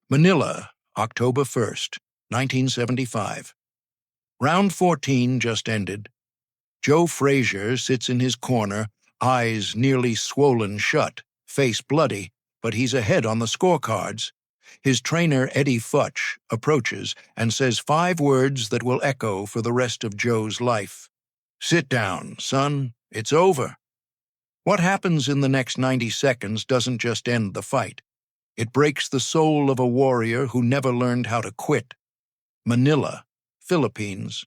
Manila, October 1st, 1975. Round 14 just ended. Joe Frazier sits in his corner, eyes nearly swollen shut, face bloody, but he's ahead on the scorecards. His trainer, Eddie Futch, approaches and says 5 words that will echo for the rest of Joe's life. "Sit down, son. It's over." What happens in the next 90 seconds doesn't just end the fight. It breaks the soul of a warrior who never learned how to quit. Manila, Philippines,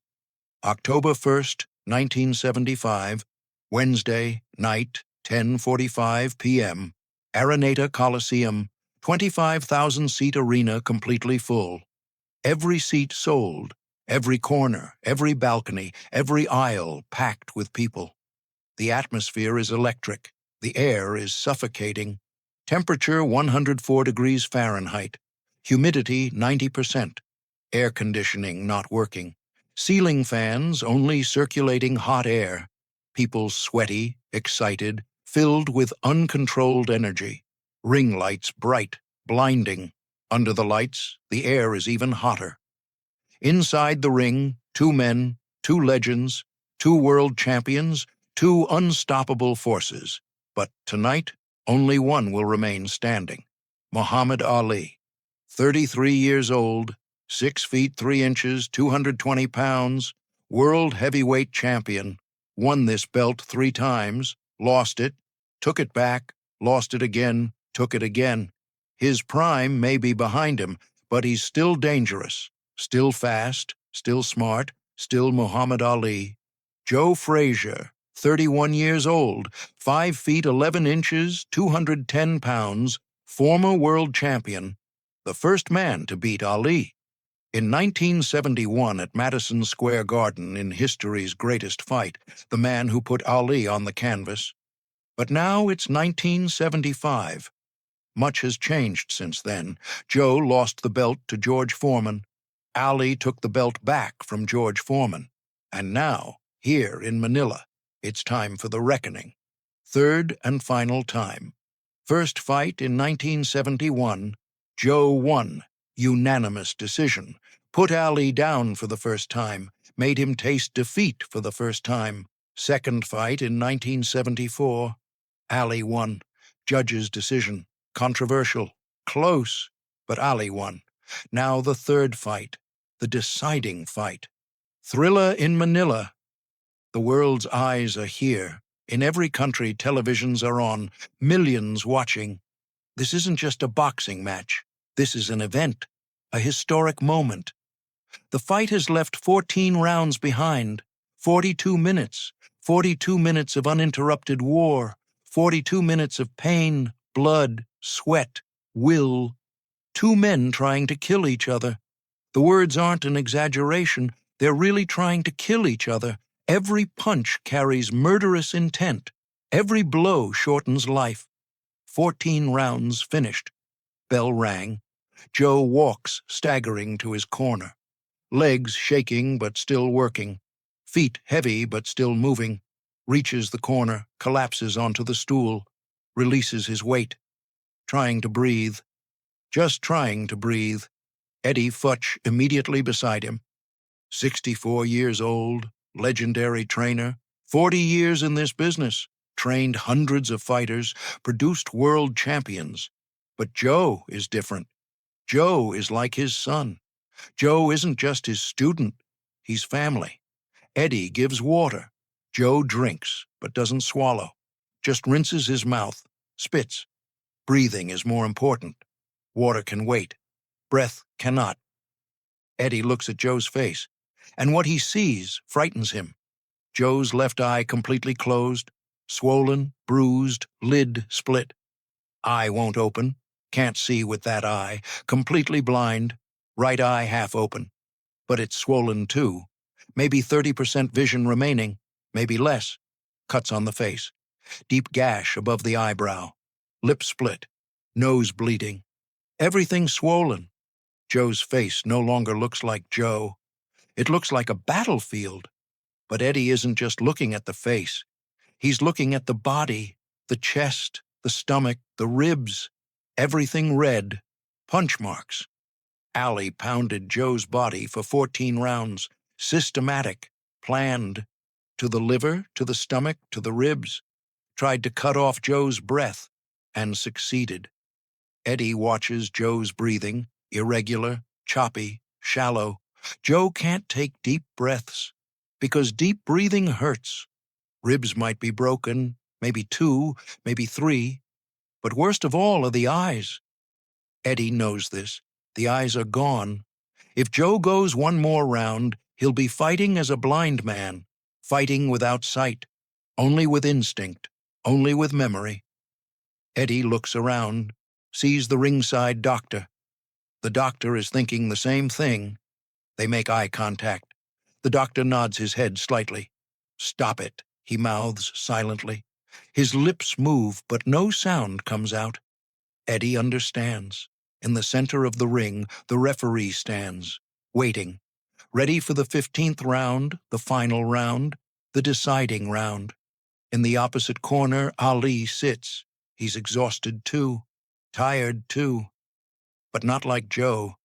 October 1st, 1975, Wednesday, night, 10:45 p.m., Araneta Coliseum, 25,000-seat arena completely full. Every seat sold, every corner, every balcony, every aisle packed with people. The atmosphere is electric. The air is suffocating. Temperature 104 degrees Fahrenheit. Humidity 90%. Air conditioning not working. Ceiling fans only circulating hot air. People sweaty, excited, filled with uncontrolled energy. Ring lights bright, blinding. Under the lights, the air is even hotter. Inside the ring, 2 men, 2 legends, 2 world champions, 2 unstoppable forces. But tonight, only one will remain standing. Muhammad Ali, 33 years old, 6 feet 3 inches, 220 pounds, world heavyweight champion, won this belt 3 times, lost it, took it back, lost it again, took it again. His prime may be behind him, but he's still dangerous, still fast, still smart, still Muhammad Ali. Joe Frazier, 31 years old, 5 feet 11 inches, 210 pounds, former world champion, the first man to beat Ali. In 1971 at Madison Square Garden in history's greatest fight, the man who put Ali on the canvas. But now it's 1975. Much has changed since then. Joe lost the belt to George Foreman. Ali took the belt back from George Foreman. And now, here in Manila, it's time for the reckoning. Third and final time. First fight in 1971, Joe won, unanimous decision, put Ali down for the first time, made him taste defeat for the first time. Second fight in 1974, Ali won, judge's decision, controversial, close, but Ali won. Now the third fight, the deciding fight. Thrilla in Manila. The world's eyes are here. In every country, televisions are on, millions watching. This isn't just a boxing match. This is an event, a historic moment. The fight has left 14 rounds behind, 42 minutes of uninterrupted war, 42 minutes of pain, blood, sweat, will. 2 men trying to kill each other. The words aren't an exaggeration. They're really trying to kill each other. Every punch carries murderous intent. Every blow shortens life. 14 rounds finished. Bell rang. Joe walks, staggering to his corner. Legs shaking but still working. Feet heavy but still moving. Reaches the corner, collapses onto the stool. Releases his weight. Trying to breathe. Just trying to breathe. Eddie Futch immediately beside him. 64 years old, legendary trainer, 40 years in this business, trained hundreds of fighters, produced world champions. But Joe is different. Joe is like his son. Joe isn't just his student, he's family. Eddie gives water. Joe drinks, but doesn't swallow. Just rinses his mouth, spits. Breathing is more important. Water can wait. Breath cannot. Eddie looks at Joe's face, and what he sees frightens him. Joe's left eye completely closed, swollen, bruised, lid split. Eye won't open, can't see with that eye, completely blind, right eye half open. But it's swollen too. Maybe 30% vision remaining, maybe less. Cuts on the face. Deep gash above the eyebrow. Lip split. Nose bleeding. Everything swollen. Joe's face no longer looks like Joe. It looks like a battlefield. But Eddie isn't just looking at the face. He's looking at the body, the chest, the stomach, the ribs. Everything red. Punch marks. Allie pounded Joe's body for 14 rounds, systematic, planned, to the liver, to the stomach, to the ribs, tried to cut off Joe's breath, and succeeded. Eddie watches Joe's breathing, irregular, choppy, shallow. Joe can't take deep breaths, because deep breathing hurts. Ribs might be broken, maybe 2, maybe 3, but worst of all are the eyes. Eddie knows this. The eyes are gone. If Joe goes one more round, he'll be fighting as a blind man, fighting without sight, only with instinct, only with memory. Eddie looks around, sees the ringside doctor. The doctor is thinking the same thing. They make eye contact. The doctor nods his head slightly. "Stop it," he mouths silently. His lips move, but no sound comes out. Eddie understands. In the center of the ring, the referee stands, waiting, ready for the 15th round, the final round, the deciding round. In the opposite corner, Ali sits. He's exhausted too, tired too. But not like Joe.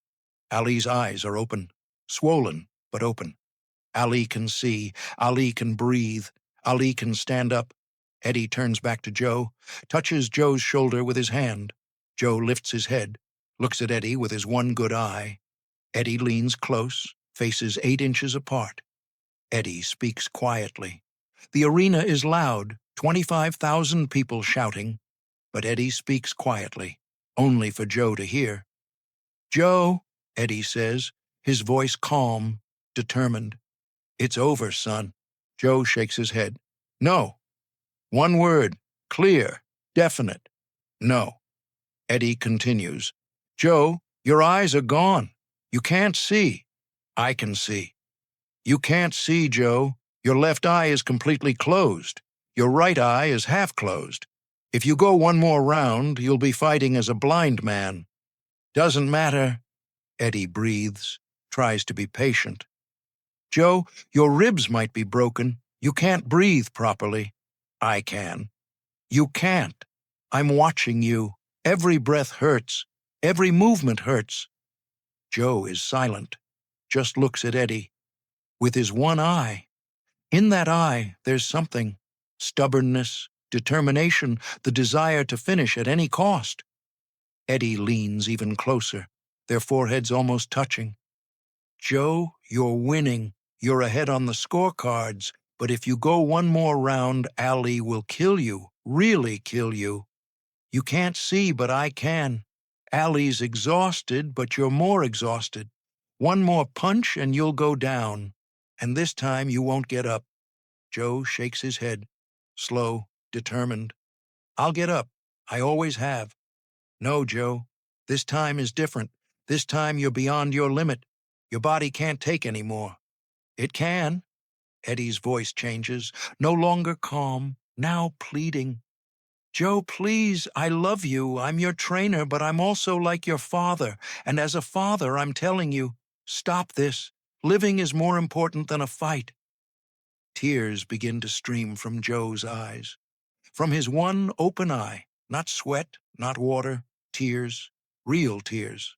Ali's eyes are open, swollen, but open. Ali can see, Ali can breathe, Ali can stand up. Eddie turns back to Joe, touches Joe's shoulder with his hand. Joe lifts his head, looks at Eddie with his one good eye. Eddie leans close, faces 8 inches apart. Eddie speaks quietly. The arena is loud, 25,000 people shouting, but Eddie speaks quietly, only for Joe to hear. "Joe," Eddie says, his voice calm, determined. "It's over, son." Joe shakes his head. "No." One word, clear, definite. "No." Eddie continues. "Joe, your eyes are gone. You can't see." "I can see." "You can't see, Joe. Your left eye is completely closed. Your right eye is half closed. If you go one more round, you'll be fighting as a blind man." "Doesn't matter." Eddie breathes, tries to be patient. "Joe, your ribs might be broken. You can't breathe properly." "I can." "You can't. I'm watching you. Every breath hurts. Every movement hurts." Joe is silent, just looks at Eddie. With his one eye. In that eye, there's something. Stubbornness, determination, the desire to finish at any cost. Eddie leans even closer, their foreheads almost touching. "Joe, you're winning. You're ahead on the scorecards, but if you go one more round, Ali will kill you, really kill you. You can't see, but I can. Ali's exhausted, but you're more exhausted. One more punch and you'll go down, and this time you won't get up." Joe shakes his head, slow, determined. "I'll get up. I always have." "No, Joe. This time is different. This time you're beyond your limit. Your body can't take any more." "It can." Eddie's voice changes, no longer calm, now pleading. "Joe, please, I love you. I'm your trainer, but I'm also like your father. And as a father, I'm telling you, stop this. Living is more important than a fight." Tears begin to stream from Joe's eyes. From his one open eye, not sweat, not water, tears, real tears.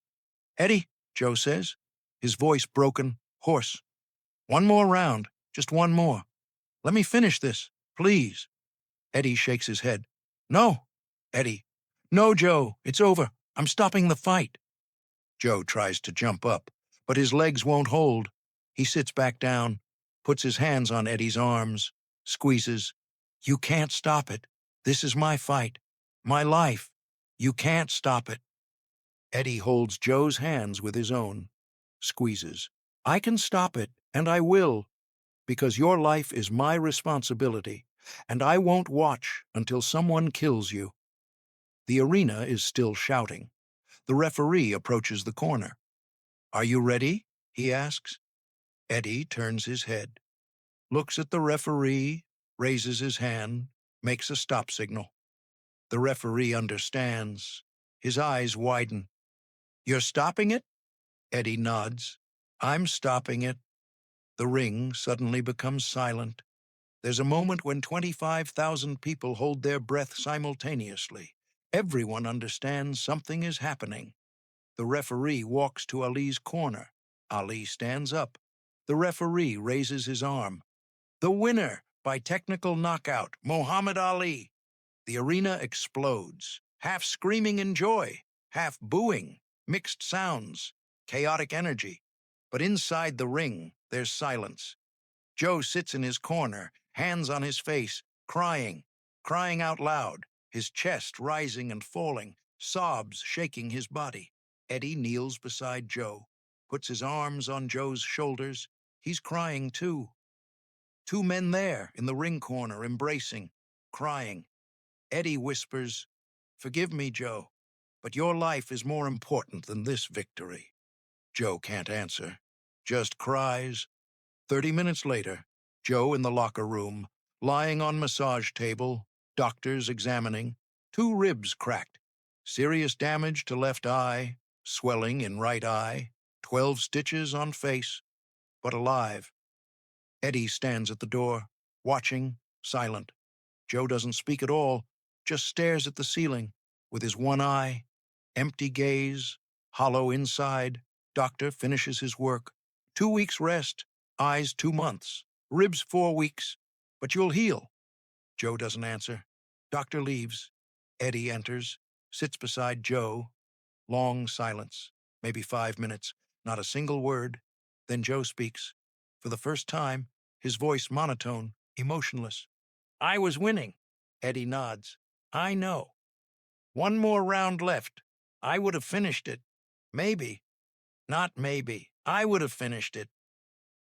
"Eddie," Joe says, his voice broken, hoarse. "One more round, just one more. Let me finish this, please." Eddie shakes his head. "No." Eddie. "No, Joe, it's over. I'm stopping the fight." Joe tries to jump up, but his legs won't hold. He sits back down, puts his hands on Eddie's arms, squeezes. "You can't stop it. This is my fight, my life. You can't stop it." Eddie holds Joe's hands with his own, squeezes. "I can stop it, and I will, because your life is my responsibility, and I won't watch until someone kills you." The arena is still shouting. The referee approaches the corner. "Are you ready?" he asks. Eddie turns his head, looks at the referee, raises his hand, makes a stop signal. The referee understands. His eyes widen. "You're stopping it?" Eddie nods. "I'm stopping it." The ring suddenly becomes silent. There's a moment when 25,000 people hold their breath simultaneously. Everyone understands something is happening. The referee walks to Ali's corner. Ali stands up. The referee raises his arm. The winner by technical knockout, Muhammad Ali. The arena explodes, half screaming in joy, half booing, mixed sounds, chaotic energy. But inside the ring, there's silence. Joe sits in his corner, hands on his face, crying out loud, his chest rising and falling, sobs shaking his body. Eddie kneels beside Joe, puts his arms on Joe's shoulders. He's crying too. Two men there in the ring corner, embracing, crying. Eddie whispers, "Forgive me, Joe, but your life is more important than this victory." Joe can't answer, just cries. 30 minutes later, Joe in the locker room, lying on massage table, doctors examining, 2 ribs cracked, serious damage to left eye, swelling in right eye, 12 stitches on face, but alive. Eddie stands at the door, watching, silent. Joe doesn't speak at all, just stares at the ceiling, with his one eye, empty gaze, hollow inside. Doctor finishes his work. 2 weeks rest, eyes 2 months, ribs 4 weeks, but you'll heal. Joe doesn't answer. Doctor leaves. Eddie enters, sits beside Joe. Long silence, maybe 5 minutes, not a single word. Then Joe speaks. For the first time, his voice monotone, emotionless. "I was winning." Eddie nods. "I know. One more round left. I would have finished it. Maybe. Not maybe. I would have finished it."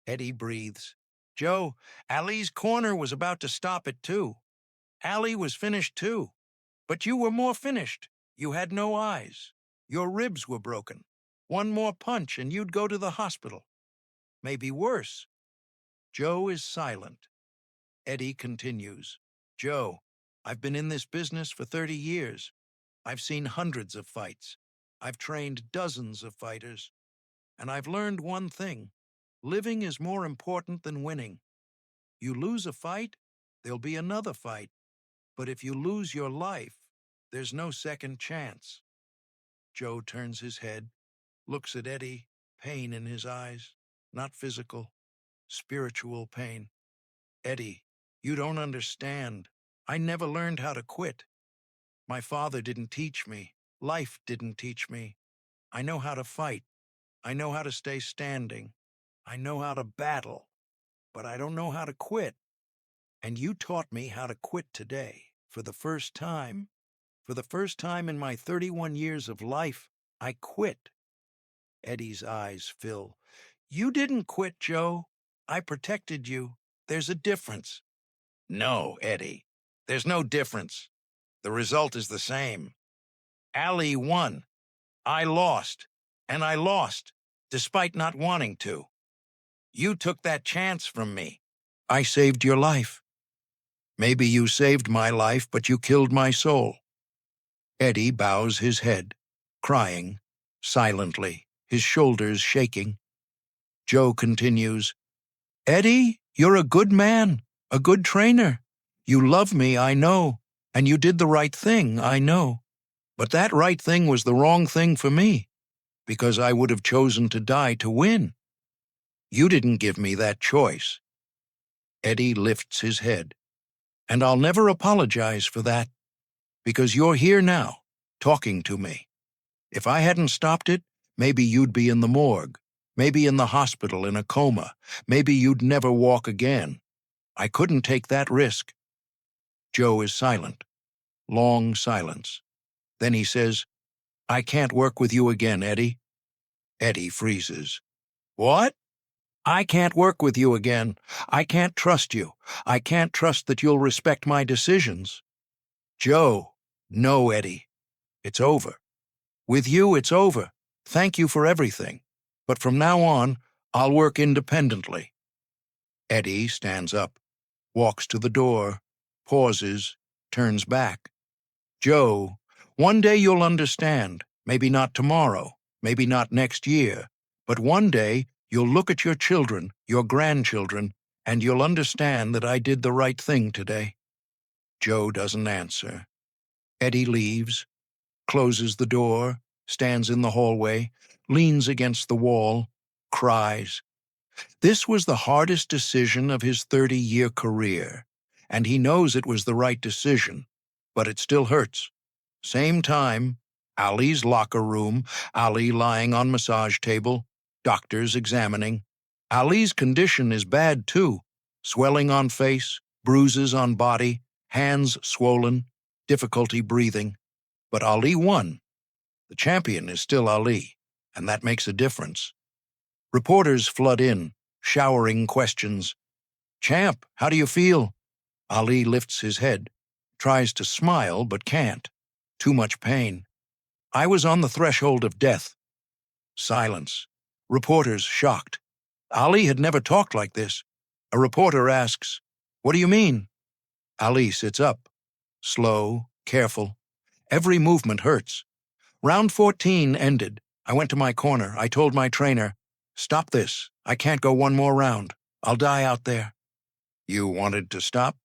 Eddie breathes. "Joe, Ali's corner was about to stop it too. Ali was finished too. But you were more finished. You had no eyes. Your ribs were broken. One more punch and you'd go to the hospital. Maybe worse." Joe is silent. Eddie continues. "Joe, I've been in this business for 30 years. I've seen hundreds of fights. I've trained dozens of fighters. And I've learned one thing. Living is more important than winning. You lose a fight, there'll be another fight. But if you lose your life, there's no second chance." Joe turns his head, looks at Eddie, pain in his eyes. Not physical, spiritual pain. "Eddie, you don't understand. I never learned how to quit. My father didn't teach me. Life didn't teach me. I know how to fight. I know how to stay standing. I know how to battle. But I don't know how to quit. And you taught me how to quit today. For the first time. For the first time in my 31 years of life, I quit." Eddie's eyes fill. "You didn't quit, Joe. I protected you. There's a difference." "No, Eddie. There's no difference. The result is the same. Ali won. I lost. And I lost, despite not wanting to. You took that chance from me. I saved your life. Maybe you saved my life, but you killed my soul." Eddie bows his head, crying, silently, his shoulders shaking. Joe continues, "Eddie, you're a good man, a good trainer. You love me, I know, and you did the right thing, I know. But that right thing was the wrong thing for me, because I would have chosen to die to win. You didn't give me that choice." Eddie lifts his head. "And I'll never apologize for that, because you're here now, talking to me. If I hadn't stopped it, maybe you'd be in the morgue, maybe in the hospital in a coma, maybe you'd never walk again. I couldn't take that risk." Joe is silent. Long silence. Then he says, "I can't work with you again, Eddie." Eddie freezes. "What?" "I can't work with you again. I can't trust you. I can't trust that you'll respect my decisions." "Joe." "No, Eddie. It's over. With you, it's over. Thank you for everything. But from now on, I'll work independently." Eddie stands up, walks to the door, pauses, turns back. "Joe, one day you'll understand. Maybe not tomorrow, maybe not next year, but one day you'll look at your children, your grandchildren, and you'll understand that I did the right thing today." Joe doesn't answer. Eddie leaves, closes the door, stands in the hallway, leans against the wall, cries. This was the hardest decision of his 30-year career, and he knows it was the right decision, but it still hurts. Same time, Ali's locker room, Ali lying on massage table, doctors examining. Ali's condition is bad too. Swelling on face, bruises on body, hands swollen, difficulty breathing. But Ali won. The champion is still Ali, and that makes a difference. Reporters flood in, showering questions. "Champ, how do you feel?" Ali lifts his head, tries to smile but can't. Too much pain. "I was on the threshold of death." Silence. Reporters shocked. Ali had never talked like this. A reporter asks, "What do you mean?" Ali sits up. Slow, careful. Every movement hurts. Round 14 ended. I went to my corner. I told my trainer, "Stop this. I can't go one more round. I'll die out there." "You wanted to stop?"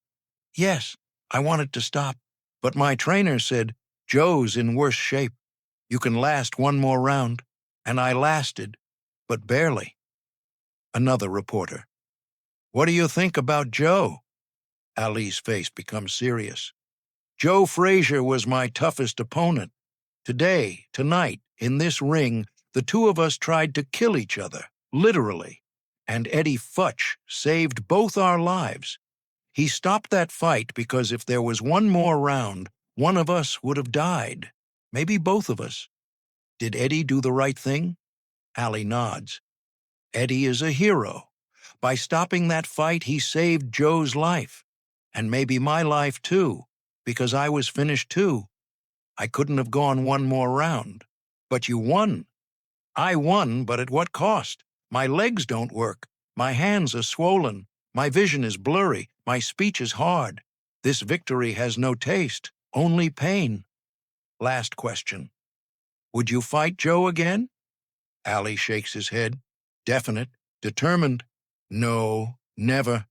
"Yes, I wanted to stop. But my trainer said, 'Joe's in worse shape. You can last one more round.' And I lasted, but barely." Another reporter. "What do you think about Joe?" Ali's face becomes serious. "Joe Frazier was my toughest opponent. Today, tonight, in this ring, the two of us tried to kill each other, literally. And Eddie Futch saved both our lives. He stopped that fight because if there was one more round, one of us would have died. Maybe both of us. Did Eddie do the right thing?" Ali nods. "Eddie is a hero. By stopping that fight, he saved Joe's life. And maybe my life too, because I was finished too. I couldn't have gone one more round. But you won." "I won, but at what cost? My legs don't work. My hands are swollen. My vision is blurry. My speech is hard. This victory has no taste, only pain." Last question. "Would you fight Joe again?" Ali shakes his head. Definite, determined. "No, never.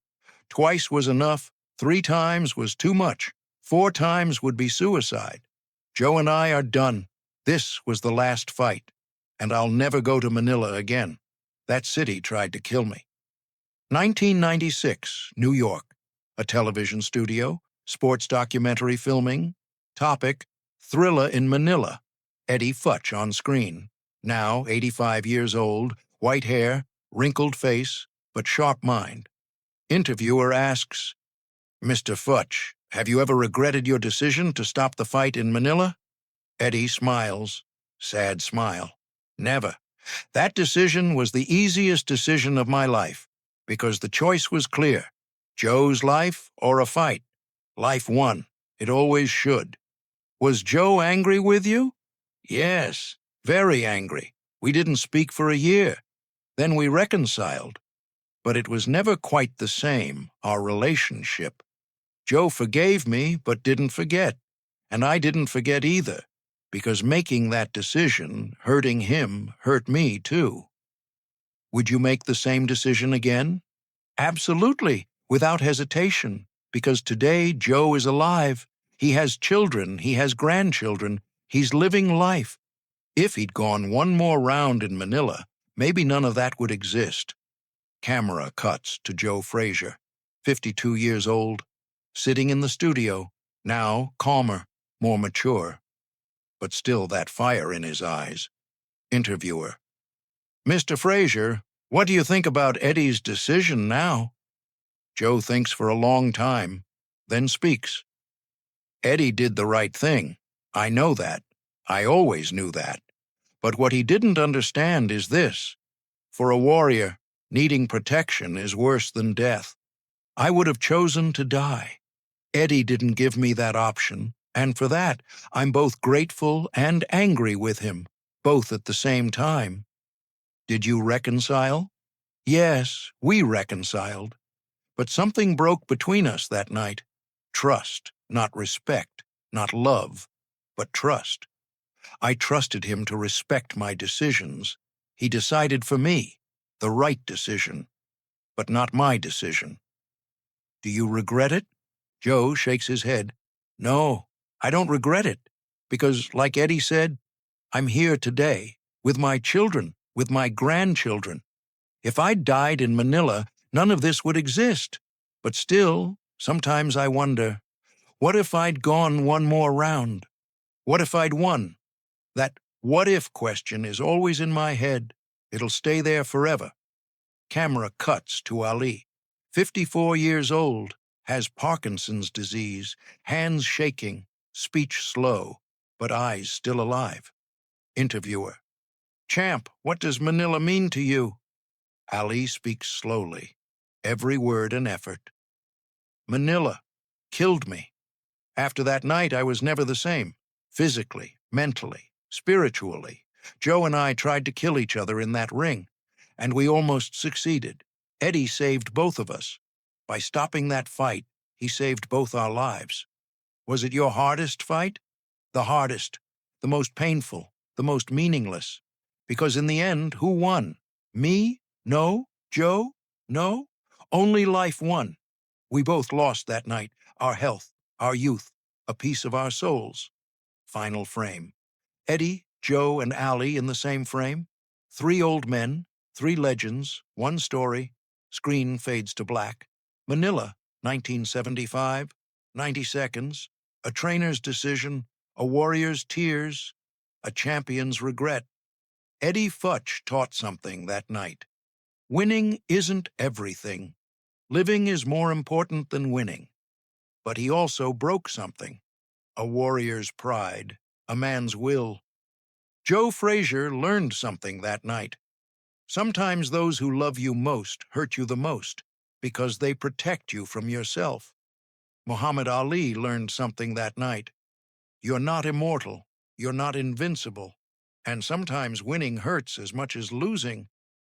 Twice was enough. 3 times was too much. 4 times would be suicide. Joe and I are done. This was the last fight. And I'll never go to Manila again. That city tried to kill me." 1996, New York. A television studio, sports documentary filming. Topic, Thrilla in Manila. Eddie Futch on screen. Now 85 years old, white hair, wrinkled face, but sharp mind. Interviewer asks, "Mr. Futch, have you ever regretted your decision to stop the fight in Manila?" Eddie smiles. Sad smile. "Never. That decision was the easiest decision of my life, because the choice was clear. Joe's life or a fight. Life won. It always should." "Was Joe angry with you?" "Yes, very angry. We didn't speak for a year. Then we reconciled. But it was never quite the same, our relationship. Joe forgave me, but didn't forget. And I didn't forget either, because making that decision, hurting him, hurt me too." "Would you make the same decision again?" "Absolutely, without hesitation, because today Joe is alive. He has children, he has grandchildren, he's living life. If he'd gone one more round in Manila, maybe none of that would exist." Camera cuts to Joe Frazier, 52 years old, sitting in the studio, now calmer, more mature, but still that fire in his eyes. Interviewer. "Mr. Frazier, what do you think about Eddie's decision now?" Joe thinks for a long time, then speaks. "Eddie did the right thing. I know that. I always knew that. But what he didn't understand is this. For a warrior, needing protection is worse than death. I would have chosen to die. Eddie didn't give me that option, and for that, I'm both grateful and angry with him, both at the same time." "Did you reconcile?" "Yes, we reconciled. But something broke between us that night. Trust, not respect, not love, but trust. I trusted him to respect my decisions. He decided for me, the right decision, but not my decision." "Do you regret it?" Joe shakes his head. "No, I don't regret it, because, like Eddie said, I'm here today, with my children, with my grandchildren. If I'd died in Manila, none of this would exist. But still, sometimes I wonder, what if I'd gone one more round? What if I'd won? That what if question is always in my head. It'll stay there forever. Camera cuts to Ali. 54 years old, has Parkinson's disease, hands shaking, speech slow, but eyes still alive. Interviewer. Champ, what does Manila mean to you? Ali speaks slowly, every word an effort. Manila killed me. After that night, I was never the same, physically, mentally, spiritually. Joe and I tried to kill each other in that ring, and we almost succeeded. Eddie saved both of us. By stopping that fight, he saved both our lives. Was it your hardest fight? The hardest, the most painful, the most meaningless. Because in the end, who won? Me? No? Joe? No? Only life won. We both lost that night, our health, our youth, a piece of our souls. Final frame. Eddie, Joe, and Allie in the same frame. 3 old men, 3 legends, 1 story. Screen fades to black. Manila, 1975. 90 seconds. A trainer's decision. A warrior's tears. A champion's regret. Eddie Futch taught something that night. Winning isn't everything. Living is more important than winning. But he also broke something. A warrior's pride. A man's will. Joe Frazier learned something that night. Sometimes those who love you most hurt you the most because they protect you from yourself. Muhammad Ali learned something that night. You're not immortal. You're not invincible. And sometimes winning hurts as much as losing.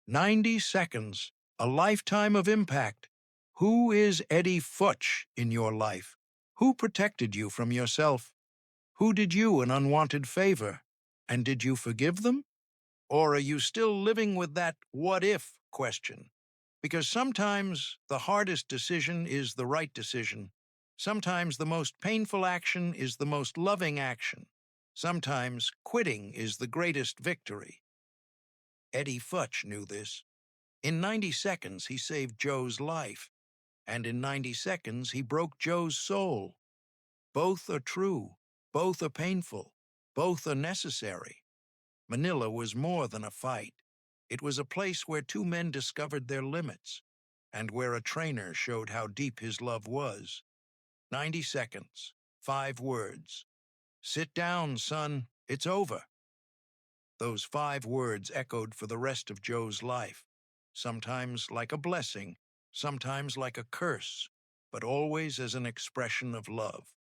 90 seconds, a lifetime of impact. Who is Eddie Futch in your life? Who protected you from yourself? Who did you an unwanted favor? And did you forgive them? Or are you still living with that what if question? Because sometimes the hardest decision is the right decision. Sometimes the most painful action is the most loving action. Sometimes quitting is the greatest victory. Eddie Futch knew this. In 90 seconds, he saved Joe's life. And in 90 seconds, he broke Joe's soul. Both are true. Both are painful. Both are necessary. Manila was more than a fight. It was a place where 2 men discovered their limits, and where a trainer showed how deep his love was. 90 seconds, 5 words. Sit down, son, it's over. Those 5 words echoed for the rest of Joe's life, sometimes like a blessing, sometimes like a curse, but always as an expression of love.